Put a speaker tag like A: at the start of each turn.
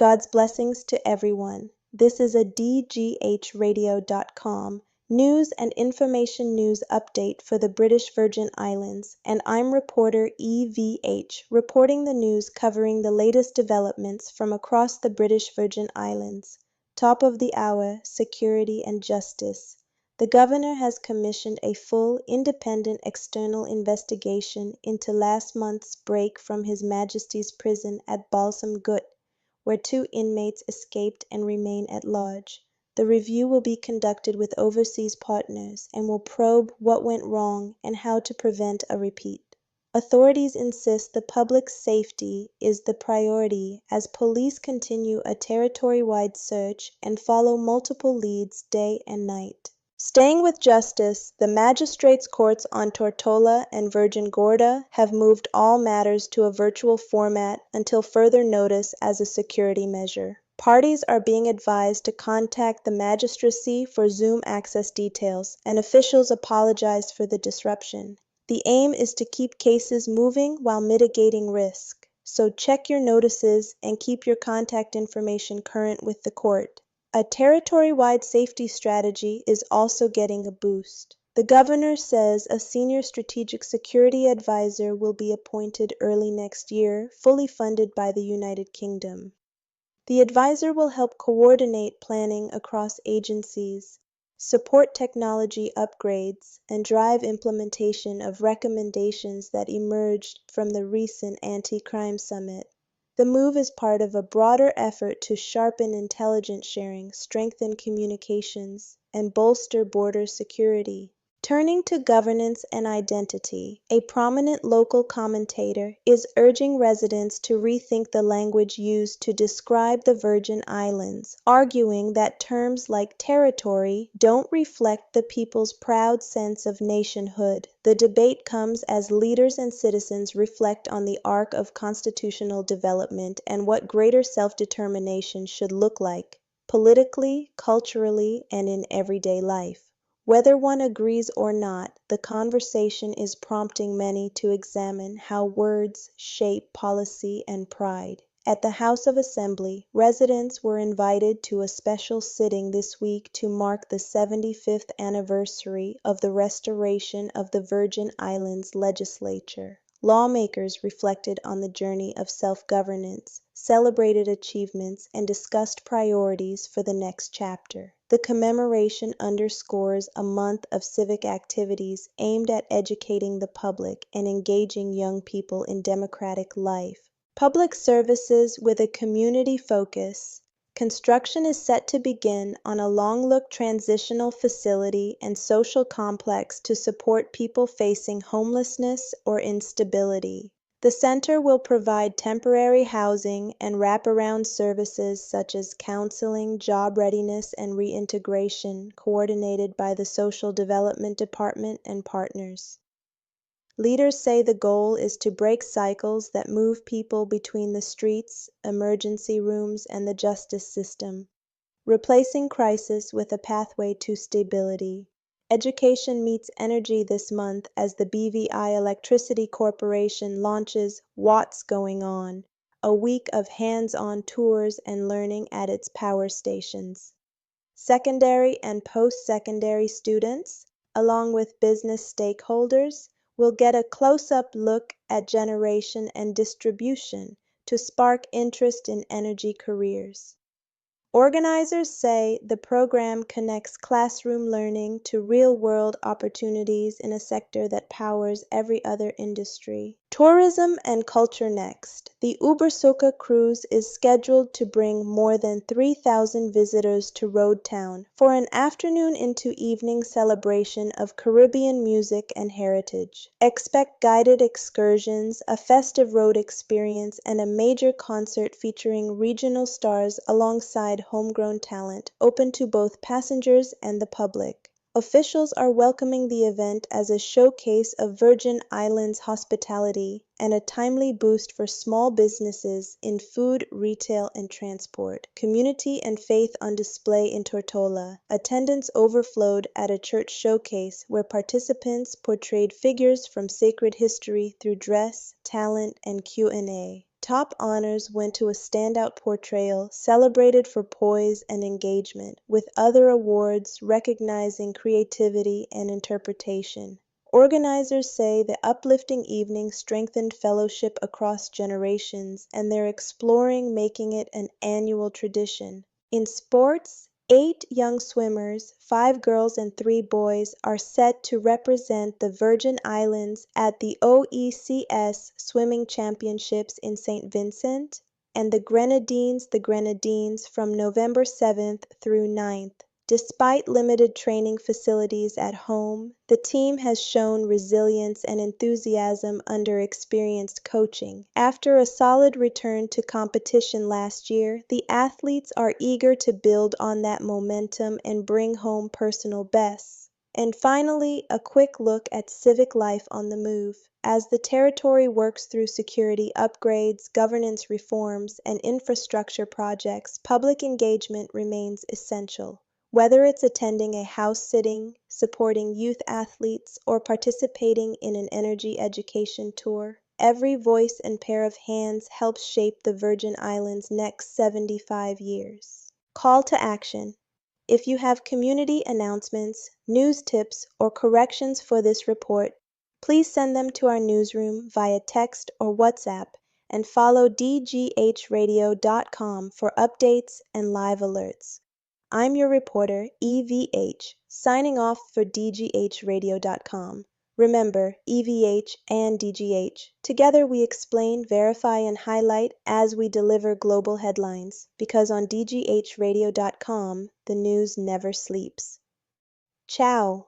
A: God's blessings to everyone. This is a DGHradio.com news and information news update for the British Virgin Islands, and I'm reporter EVH, reporting the news covering the latest developments from across the British Virgin Islands. Top of the hour, security and justice. The governor has commissioned a full, independent external investigation into last month's break from His Majesty's prison at Balsam Gut, where 2 inmates escaped and remain at large. The review will be conducted with overseas partners and will probe what went wrong and how to prevent a repeat. Authorities insist the public's safety is the priority as police continue a territory-wide search and follow multiple leads day and night. Staying with justice, the magistrates' courts on Tortola and Virgin Gorda have moved all matters to a virtual format until further notice as a security measure. Parties are being advised to contact the magistracy for Zoom access details, and officials apologized for the disruption. The aim is to keep cases moving while mitigating risk, so check your notices and keep your contact information current with the court. A territory-wide safety strategy is also getting a boost. The governor says a senior strategic security advisor will be appointed early next year, fully funded by the United Kingdom. The advisor will help coordinate planning across agencies, support technology upgrades, and drive implementation of recommendations that emerged from the recent anti-crime summit. The move is part of a broader effort to sharpen intelligence sharing, strengthen communications, and bolster border security. Turning to governance and identity, a prominent local commentator is urging residents to rethink the language used to describe the Virgin Islands, arguing that terms like territory don't reflect the people's proud sense of nationhood. The debate comes as leaders and citizens reflect on the arc of constitutional development and what greater self-determination should look like, politically, culturally, and in everyday life. Whether one agrees or not, the conversation is prompting many to examine how words shape policy and pride. At the House of Assembly, residents were invited to a special sitting this week to mark the 75th anniversary of the restoration of the Virgin Islands legislature. Lawmakers reflected on the journey of self-governance, celebrated achievements, and discussed priorities for the next chapter. The commemoration underscores a month of civic activities aimed at educating the public and engaging young people in democratic life. Public services with a community focus. Construction is set to begin on a long-look transitional facility and social complex to support people facing homelessness or instability. The center will provide temporary housing and wraparound services such as counseling, job readiness, and reintegration, coordinated by the Social Development Department and partners. Leaders say the goal is to break cycles that move people between the streets, emergency rooms, and the justice system, replacing crisis with a pathway to stability. Education meets energy this month as the BVI Electricity Corporation launches What's Going On, a week of hands-on tours and learning at its power stations. Secondary and post-secondary students, along with business stakeholders, will get a close-up look at generation and distribution to spark interest in energy careers. Organizers say the program connects classroom learning to real-world opportunities in a sector that powers every other industry. Tourism and culture next. The Ubersuka cruise is scheduled to bring more than 3,000 visitors to Road Town for an afternoon into evening celebration of Caribbean music and heritage. Expect guided excursions, a festive road experience, and a major concert featuring regional stars alongside homegrown talent, open to both passengers and the public. Officials are welcoming the event as a showcase of Virgin Islands hospitality and a timely boost for small businesses in food, retail, and transport. Community and faith on display in Tortola. Attendance overflowed at a church showcase where participants portrayed figures from sacred history through dress, talent, and Q&A. Top honors went to a standout portrayal celebrated for poise and engagement, with other awards recognizing creativity and interpretation. Organizers say the uplifting evening strengthened fellowship across generations, and they're exploring making it an annual tradition. In sports, 8 young swimmers, 5 girls and 3 boys, are set to represent the Virgin Islands at the OECS Swimming Championships in St. Vincent and the Grenadines from November 7th through 9th. Despite limited training facilities at home, the team has shown resilience and enthusiasm under experienced coaching. After a solid return to competition last year, the athletes are eager to build on that momentum and bring home personal bests. And finally, a quick look at civic life on the move. As the territory works through security upgrades, governance reforms, and infrastructure projects, public engagement remains essential. Whether it's attending a house sitting, supporting youth athletes, or participating in an energy education tour, every voice and pair of hands helps shape the Virgin Islands' next 75 years. Call to action. If you have community announcements, news tips, or corrections for this report, please send them to our newsroom via text or WhatsApp and follow dghradio.com for updates and live alerts. I'm your reporter, EVH, signing off for DGHradio.com. Remember, EVH and DGH. Together we explain, verify, and highlight as we deliver global headlines. Because on DGHradio.com, the news never sleeps. Ciao!